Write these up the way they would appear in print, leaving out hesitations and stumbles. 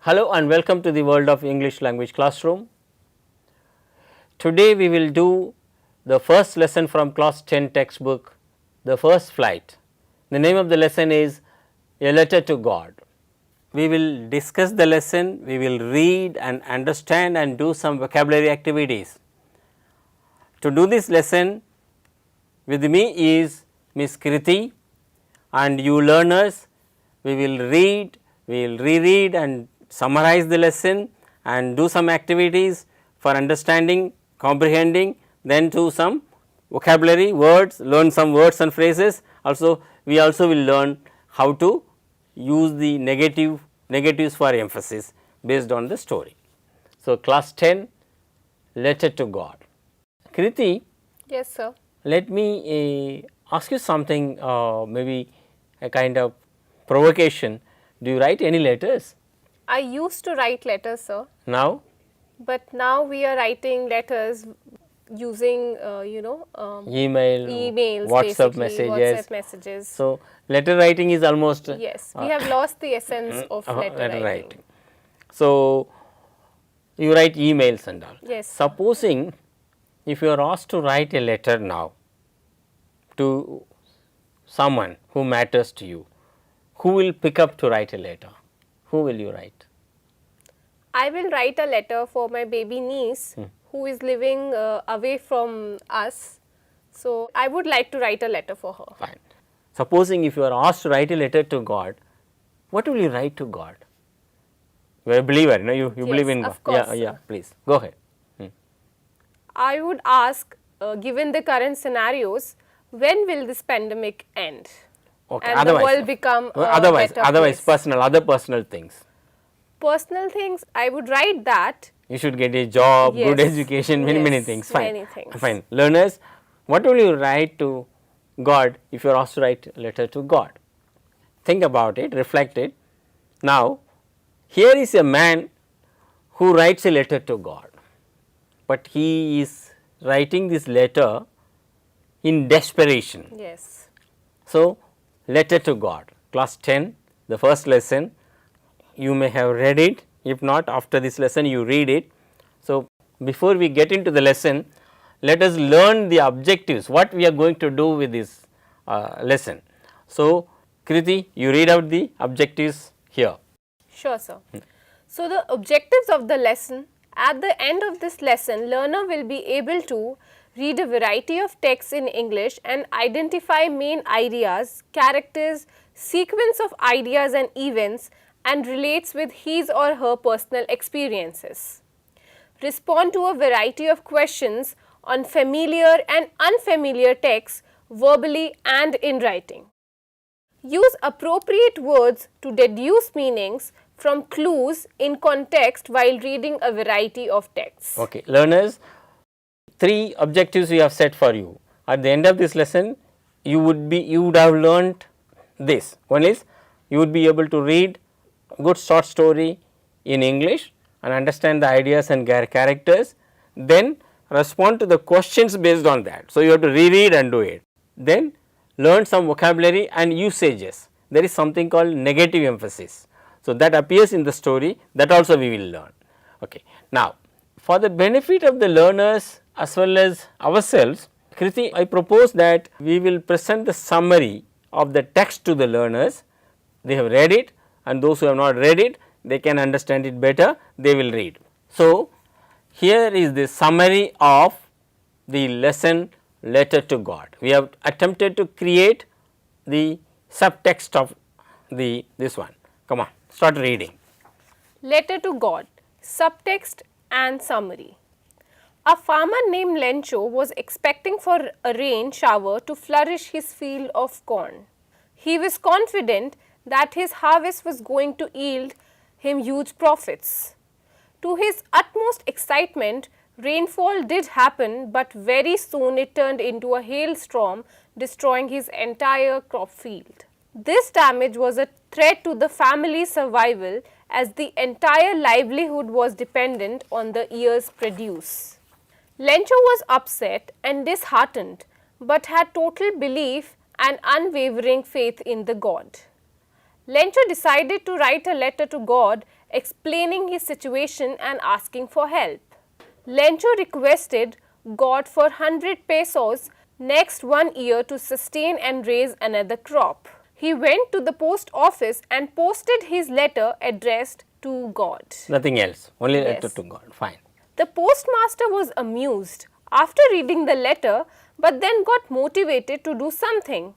Hello and welcome to the world of English language classroom. Today we will do the first lesson from class 10 textbook, The First Flight. The name of the lesson is A Letter to God. We will discuss the lesson, we will read and understand and do some vocabulary activities. To do this lesson with me is Miss Kriti, and you learners, we will read, we will reread and summarize the lesson and do some activities for understanding, comprehending, then do some vocabulary words, learn some words and phrases. Also we also will learn how to use the negatives for emphasis based on the story. So, class 10, Letter to God. Kriti, Yes, sir. let me ask you something, maybe a kind of provocation. Do you write any letters I used to write letters, sir, now? but now we are writing letters using, Email, emails, WhatsApp basically, messages. WhatsApp messages. So, letter writing is almost Yes, we have lost the essence of letter writing. So, you write emails and all. Yes. Supposing if you are asked to write a letter now to someone who matters to you, who will pick up to write a letter? Who will you write? I will write a letter for my baby niece who is living away from us. So, I would like to write a letter for her. Fine. Supposing if you are asked to write a letter to God, what will you write to God? You are a believer, no? You believe in God. Of course, Yeah, please go ahead. I would ask, given the current scenarios, when will this pandemic end? Okay. And the world become a better otherwise place? other personal things. Personal things, I would write that. You should get a job, good Yes. education, many Yes, things. Fine. many things. Fine. Learners, what will you write to God if you are asked to write a letter to God? Think about it, reflect it. Now, here is a man who writes a letter to God, but he is writing this letter in desperation. Yes. So, letter to God, class 10, the first lesson. You may have read it, if not after this lesson you read it. So, before we get into the lesson, let us learn the objectives, what we are going to do with this lesson. So, Kriti, you read out the objectives here. Sure, sir. So, the objectives of the lesson: at the end of this lesson, learner will be able to read a variety of texts in English and identify main ideas, characters, sequence of ideas and events, and relates with his or her personal experiences. Respond to a variety of questions on familiar and unfamiliar texts verbally and in writing. Use appropriate words to deduce meanings from clues in context while reading a variety of texts. Okay, learners, 3 objectives we have set for you. At the end of this lesson, you would have learnt this. One is, you would be able to read a good short story in English and understand the ideas and characters, then respond to the questions based on that. So, you have to reread and do it. Then learn some vocabulary and usages. There is something called negative emphasis. So, that appears in the story, that also we will learn. Okay. Now, for the benefit of the learners as well as ourselves, Kriti, I propose that we will present the summary of the text to the learners. They have read it, and those who have not read it, they can understand it better, they will read. So, here is the summary of the lesson, Letter to God. We have attempted to create the subtext of this one. Come on, start reading. Letter to God, subtext and summary. A farmer named Lencho was expecting for a rain shower to flourish his field of corn. He was confident that his harvest was going to yield him huge profits. To his utmost excitement, rainfall did happen, but very soon it turned into a hailstorm, destroying his entire crop field. This damage was a threat to the family's survival, as the entire livelihood was dependent on the year's produce. Lencho was upset and disheartened, but had total belief and unwavering faith in the God. Lencho decided to write a letter to God explaining his situation and asking for help. Lencho requested God for 100 pesos next 1 year to sustain and raise another crop. He went to the post office and posted his letter addressed to God. Nothing else, only Yes. letter to God. Fine. The postmaster was amused after reading the letter, but then got motivated to do something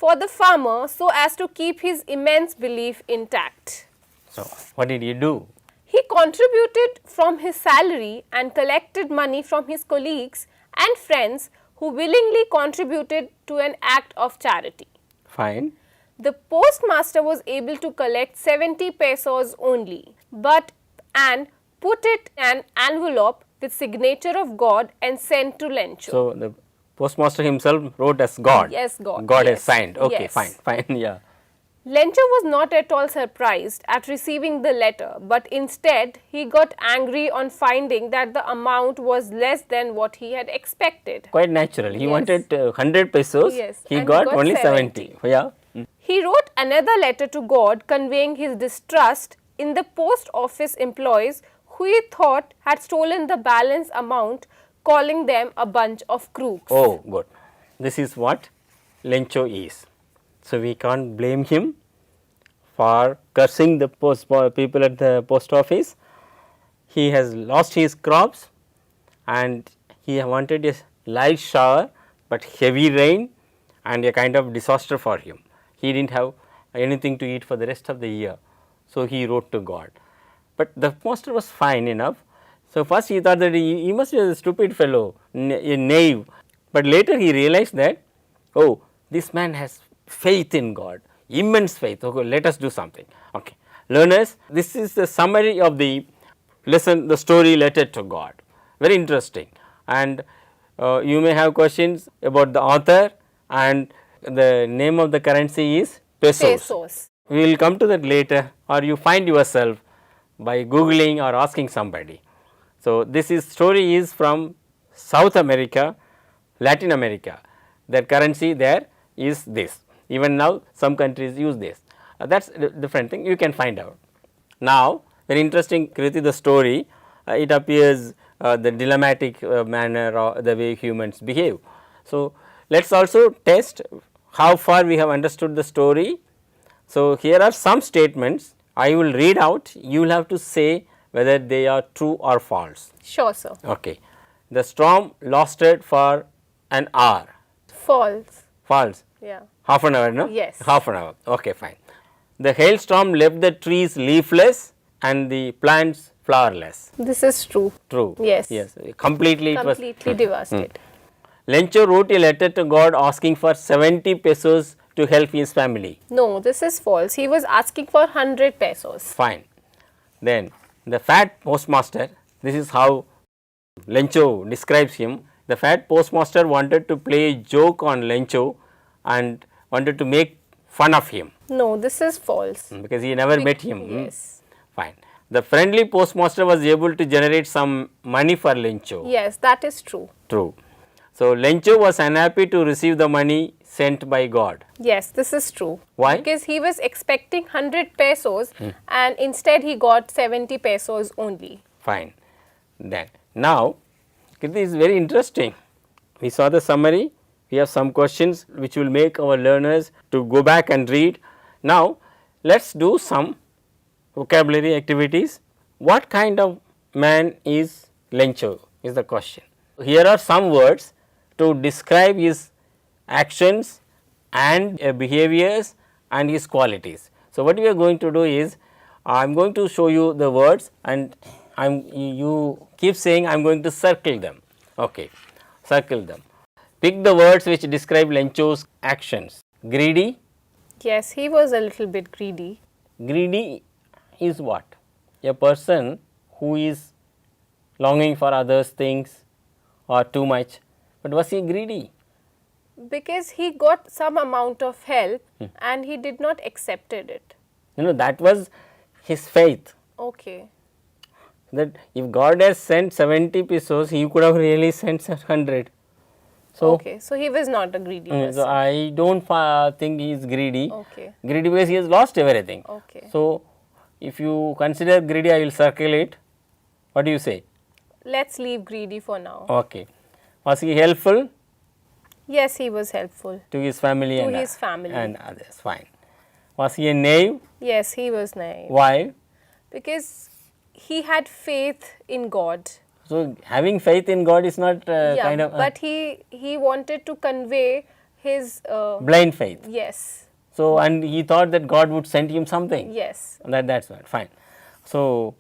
for the farmer so as to keep his immense belief intact. So, what did he do? He contributed from his salary and collected money from his colleagues and friends who willingly contributed to an act of charity. Fine. The postmaster was able to collect 70 pesos only, and put it in an envelope with signature of God and sent to Lencho. So, the postmaster himself wrote as God. Yes, God. God has Yes. signed. Okay, Yes. fine, fine, yeah. Lencho was not at all surprised at receiving the letter, but instead he got angry on finding that the amount was less than what he had expected. Quite natural. He Yes. wanted 100 pesos. Yes, He and got only 70. Yeah. He wrote another letter to God conveying his distrust in the post office employees who he thought had stolen the balance amount, calling them a bunch of crooks. Oh, good. This is what Lencho is. So, we can't blame him for cursing the people at the post office. He has lost his crops and he wanted a light shower, but heavy rain and a kind of disaster for him. He did not have anything to eat for the rest of the year. So, he wrote to God, but the master was fine enough. So, first he thought that he must be a stupid fellow, a knave, but later he realized that, oh, this man has faith in God, immense faith. Okay, let us do something. Okay, learners, this is the summary of the lesson, the story Letter to God. Very interesting, and you may have questions about the author, and the name of the currency is pesos. Pesos. We will come to that later, or you find yourself by googling or asking somebody. So, this is story is from South America, Latin America. Their currency there is this. Even now some countries use this. That is a different thing, you can find out. Now, very interesting, Kriti, the story, it appears the dilemmatic manner or the way humans behave. So, let us also test how far we have understood the story. So, here are some statements I will read out, you will have to say whether they are true or false. Sure, sir. Okay. The storm lasted for an hour. False. False. Yeah. Half an hour, no? Yes. Half an hour. Okay, fine. The hailstorm left the trees leafless and the plants flowerless. This is true. True. Yes. Yes. Completely, it was. Completely devastated. Lencho wrote a letter to God asking for 70 pesos to help his family. No, this is false. He was asking for 100 pesos. Fine. Then the fat postmaster, this is how Lencho describes him. The fat postmaster wanted to play a joke on Lencho and wanted to make fun of him No, this is false. because he never met him. Yes. Fine. The friendly postmaster was able to generate some money for Lencho. Yes, that is true. True. So, Lencho was unhappy to receive the money sent by God. Yes, this is true. Why? Because he was expecting 100 pesos and instead he got 70 pesos only. Fine. Then now, this is very interesting. We saw the summary. We have some questions which will make our learners to go back and read. Now, let us do some vocabulary activities. What kind of man is Lencho is the question. Here are some words to describe his actions and behaviors and his qualities. So, what we are going to do is, I am going to show you the words and you keep saying I am going to circle them. Okay, circle them. Pick the words which describe Lencho's actions. Greedy. Yes, he was a little bit greedy. Greedy is what? A person who is longing for others' things or too much. But was he greedy? Because he got some amount of help and he did not accepted it. That was his faith. Okay. That if God has sent 70 pesos, he could have really sent 100. So, Okay, so he was not a greedy person. so I do not think he is greedy. Okay. Greedy because he has lost everything. Okay. So, if you consider greedy, I will circle it. What do you say? Let's leave greedy for now. Okay. Was he helpful Yes, he was helpful. to his family To and his family. and others? Fine. Was he a knave? Yes, he was naive. Why? Because he had faith in God. So, having faith in God is not Yeah, kind of but he wanted to convey his blind faith. yes, So, and he thought that God would send him something. yes, That's right. Fine. So,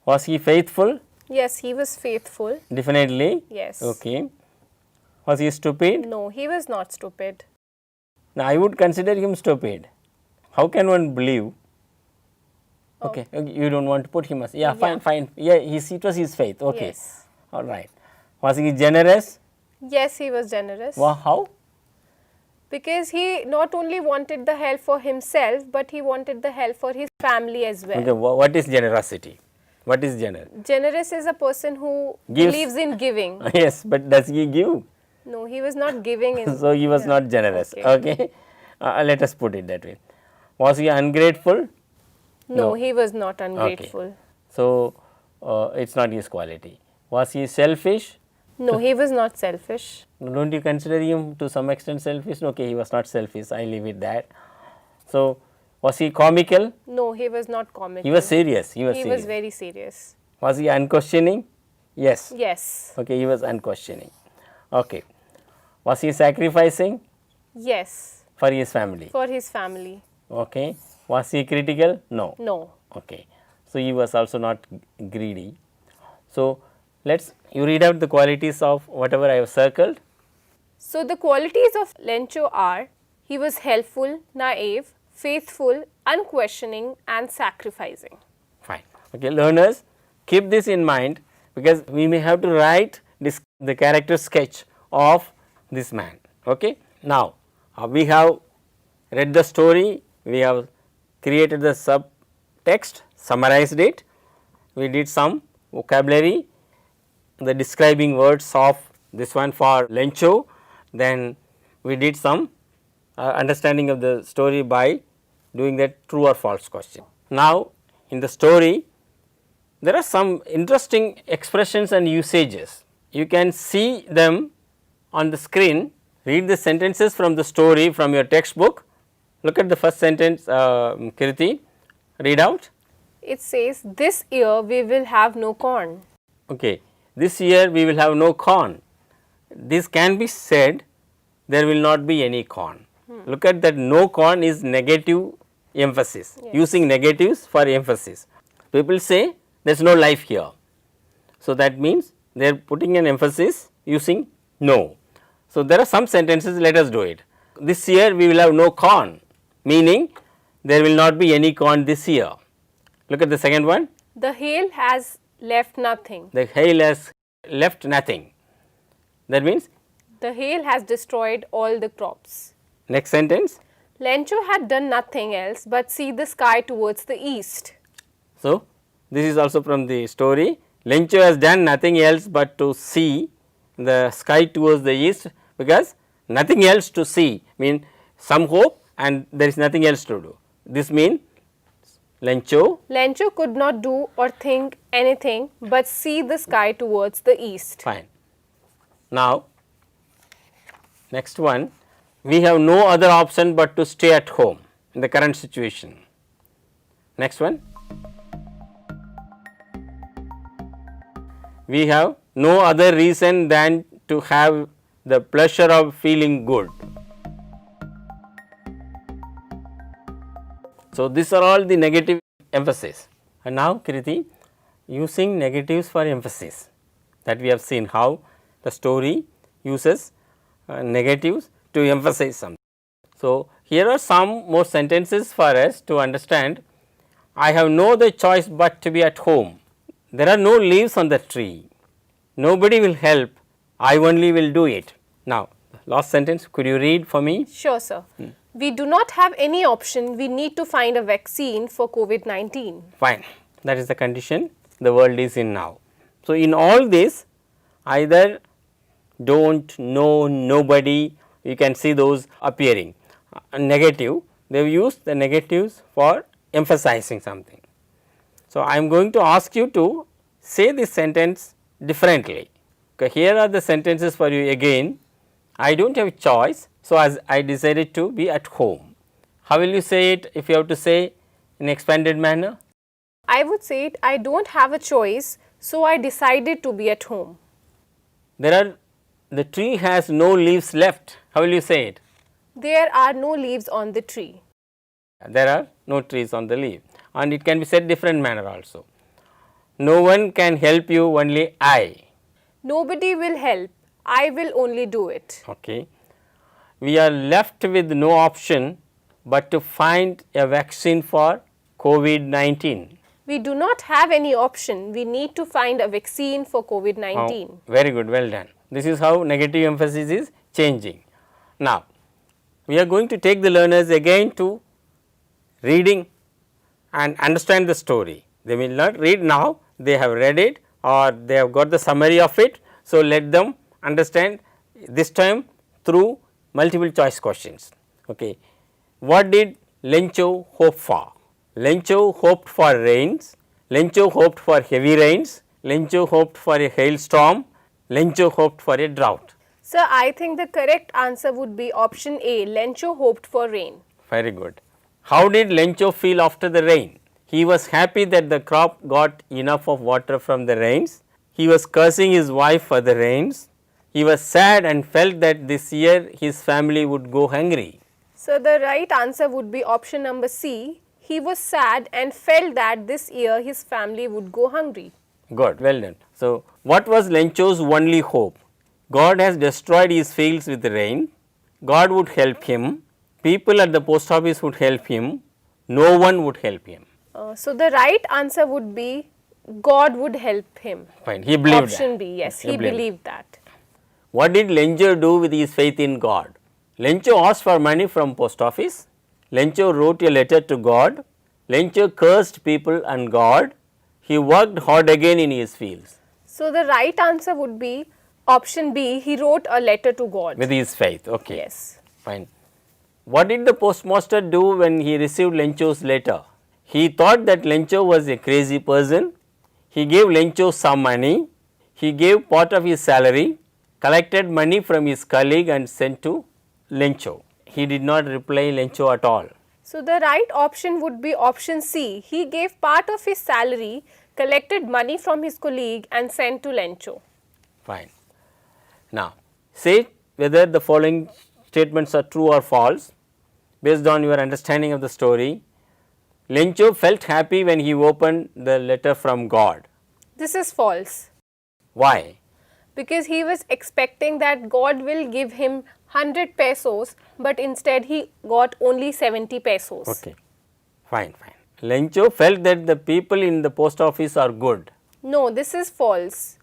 was he faithful? yes, he was faithful. Definitely. Yes. Okay. Was he stupid? No, he was not stupid. Now, I would consider him stupid. How can one believe? Okay, you don't want to put him as, yeah, fine, Yeah. fine. Yeah, it was his faith. Okay. Yes. All right. Was he generous? Yes, he was generous. Well, how? Because he not only wanted the help for himself, but he wanted the help for his family as well. Okay, what is generosity? What is generous? Generous is a person who Gives. believes in giving. Yes, but does he give? No, he was not giving in. So, he was not generous. Okay. Let us put it that way. Was he ungrateful? No, he was not ungrateful. So, it is not his quality. Was he selfish? No, he was not selfish. Don't you consider him to some extent selfish? Okay, he was not selfish, I leave it that. So, was he comical? No, he was not comical. He was serious. He was He serious. was very serious. Was he unquestioning? Yes. Yes. Okay, he was unquestioning. Okay. Was he sacrificing Yes. for his family? For his family. Okay. Was he critical? No. No. Okay. So, he was also not greedy. So, you read out the qualities of whatever I have circled. So the qualities of Lencho are: he was helpful, naive, faithful, unquestioning, and sacrificing. Fine. Okay, learners, keep this in mind, because we may have to write the character sketch of this man. Okay. Now, we have read the story, we have created the subtext, summarized it, we did some vocabulary, the describing words of this one for Lencho, then we did some understanding of the story by doing that true or false question. Now, in the story there are some interesting expressions and usages. You can see them on the screen. Read the sentences from the story from your textbook. Look at the first sentence, Kirti, read out. It says, "This year we will have no corn." Okay. This year we will have no corn. This can be said, there will not be any corn. Look at that, no corn is negative emphasis, using negatives for emphasis. People say there is no life here. So, that means they are putting an emphasis using no. So, there are some sentences, let us do it. This year we will have no corn, meaning there will not be any corn this year. Look at the second one. The hail has left nothing. The hail has left nothing. That means, The hail has destroyed all the crops. next sentence. Lencho had done nothing else but see the sky towards the east. So, this is also from the story. Lencho has done nothing else but to see the sky towards the east, because nothing else to see mean some hope and there is nothing else to do. This means Lencho could not do or think anything but see the sky towards the east. fine. Now, next one, we have no other option but to stay at home in the current situation. Next one, we have no other reason than to have the pleasure of feeling good. So, these are all the negative emphasis. And now, Kriti, using negatives for emphasis, that we have seen how the story uses negatives to emphasize something. So, here are some more sentences for us to understand. I have no other choice but to be at home. There are no leaves on the tree. Nobody will help. I only will do it. Now, last sentence, could you read for me? Sure, sir. We do not have any option. We need to find a vaccine for COVID-19. Fine. That is the condition the world is in now. So, in all this, either don't, no, nobody, you can see those appearing. Negative, they have used the negatives for emphasizing something. So, I am going to ask you to say this sentence differently. Okay, here are the sentences for you again. I do not have a choice. So, as I decided to be at home. How will you say it if you have to say in expanded manner? I would say it, I don't have a choice, so I decided to be at home. The tree has no leaves left. How will you say it? There are no leaves on the tree. There are no trees on the leaf, and it can be said different manner also. No one can help you, only I. Nobody will help, I will only do it. Okay. We are left with no option but to find a vaccine for COVID-19. We do not have any option, we need to find a vaccine for COVID-19. Very good, well done. This is how negative emphasis is changing. Now, we are going to take the learners again to reading and understand the story. They will not read now, they have read it or they have got the summary of it. So, let them understand this time through multiple choice questions. Okay. What did Lencho hope for? Lencho hoped for rains, Lencho hoped for heavy rains, Lencho hoped for a hailstorm, Lencho hoped for a drought. Sir, I think the correct answer would be option A, Lencho hoped for rain. Very good. How did Lencho feel after the rain? He was happy that the crop got enough of water from the rains. He was cursing his wife for the rains. He was sad and felt that this year his family would go hungry. So, the right answer would be option number C. He was sad and felt that this year his family would go hungry. Good, well done. So, what was Lencho's only hope? God has destroyed his fields with rain. God would help him. People at the post office would help him. No one would help him. So, the right answer would be God would help him. Fine, he believed Option that. B, yes, he believed that. What did Lencho do with his faith in God? Lencho asked for money from post office. Lencho wrote a letter to God. Lencho cursed people and God. He worked hard again in his fields. So, the right answer would be option B, he wrote a letter to God. With his faith, okay. Yes. Fine. What did the postmaster do when he received Lencho's letter? He thought that Lencho was a crazy person. He gave Lencho some money. He gave part of his salary, collected money from his colleague and sent to Lencho. He did not reply Lencho at all. So, the right option would be option C. He gave part of his salary, collected money from his colleague and sent to Lencho. Fine. Now, say whether the following statements are true or false based on your understanding of the story. Lencho felt happy when he opened the letter from God. This is false. Why? Because he was expecting that God will give him 100 pesos, but instead he got only 70 pesos. Okay. Fine, fine. Lencho felt that the people in the post office are good. No, this is false.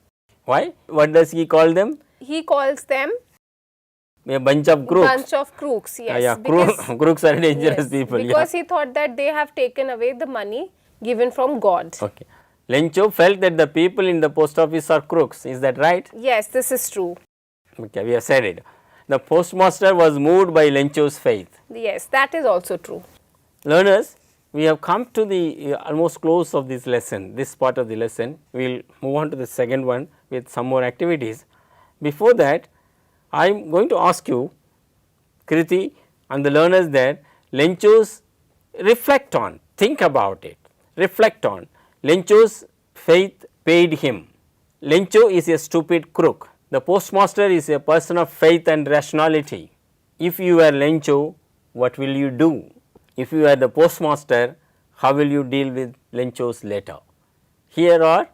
Why? What does he call them? He calls them A bunch of crooks. bunch of crooks, yes. Yeah, crooks are dangerous yes, people. Because he thought that they have taken away the money given from God. Okay. Lencho felt that the people in the post office are crooks. Is that right? Yes, this is true. Okay, we have said it. The postmaster was moved by Lencho's faith. Yes, that is also true. Learners, we have come to the almost close of this lesson, this part of the lesson. We will move on to the second one with some more activities. Before that, I am going to ask you, Kriti and the learners there, Lencho's reflect on, think about it, reflect on. Lencho's faith paid him. Lencho is a stupid crook. The postmaster is a person of faith and rationality. If you are Lencho, what will you do? If you are the postmaster, how will you deal with Lencho's letter? Here are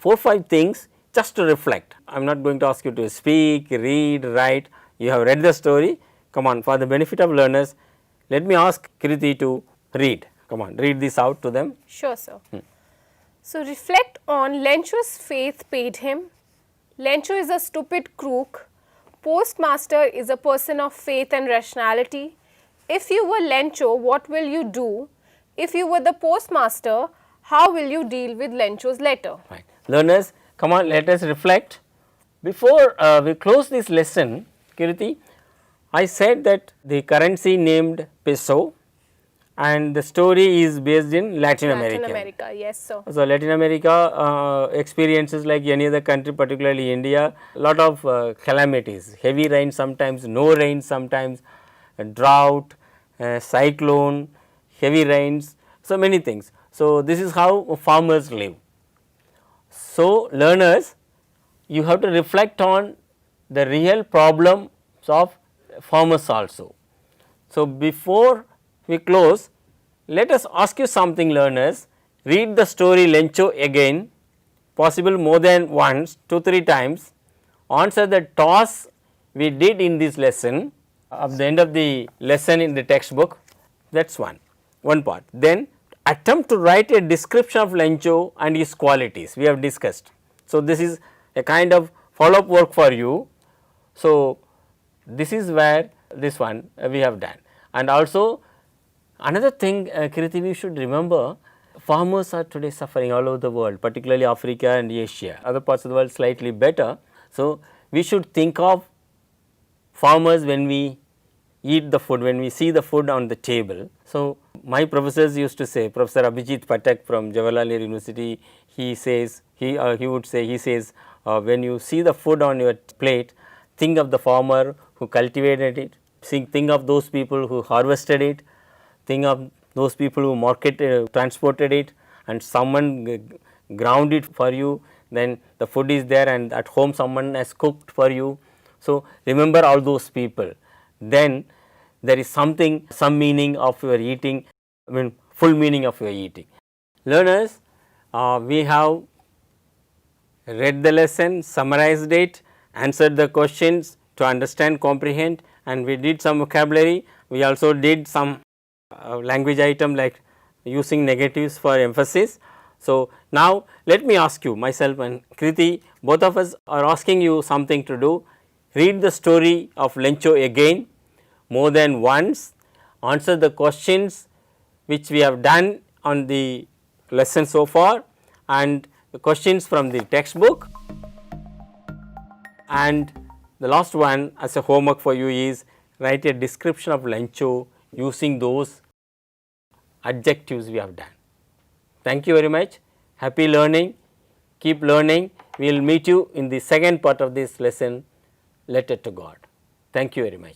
4-5 things just to reflect. I am not going to ask you to speak, read, write. You have read the story. Come on, for the benefit of learners, let me ask Kriti to read. Come on, read this out to them. Sure, sir. So, reflect on Lencho's faith paid him. Lencho is a stupid crook. Postmaster is a person of faith and rationality. If you were Lencho, what will you do? If you were the postmaster, how will you deal with Lencho's letter? Right. Learners, come on, let us reflect. Before we close this lesson, Kirti, I said that the currency named peso and the story is based in Latin America. Latin America, yes sir. So, Latin America experiences like any other country, particularly India, lot of calamities, heavy rain sometimes, no rain sometimes, drought, cyclone, heavy rains, so many things. So, this is how farmers live. So, learners, you have to reflect on the real problems of farmers also. So, before we close, let us ask you something, learners. Read the story Lencho again, possible more than once, 2-3 times. Answer the task we did in this lesson at the end of the lesson in the textbook. That is one part. Then attempt to write a description of Lencho and his qualities, we have discussed. So, this is a kind of follow up work for you. So, this is where this one we have done. And also another thing, Kirti, we should remember, farmers are today suffering all over the world, particularly Africa and Asia, other parts of the world slightly better. So, we should think of farmers when we eat the food, when we see the food on the table. So, my professors used to say, Professor Abhijit Patak from Jawaharlal Nehru University, he says, he says, when you see the food on your plate, think of the farmer who cultivated it, think of those people who harvested it, think of those people who marketed, transported it, and someone ground it for you, then the food is there and at home someone has cooked for you. So, remember all those people, then there is something, some meaning of your eating, I mean full meaning of your eating. Learners, we have read the lesson, summarized it, answered the questions to understand, comprehend, and we did some vocabulary. We also did some language item like using negatives for emphasis. So, now let me ask you, myself and Kriti, both of us are asking you something to do. Read the story of Lencho again more than once, answer the questions which we have done on the lesson so far and the questions from the textbook. And the last one as a homework for you is write a description of Lencho using those adjectives we have done. Thank you very much. Happy learning. Keep learning. We will meet you in the second part of this lesson, Letter to God. Thank you very much.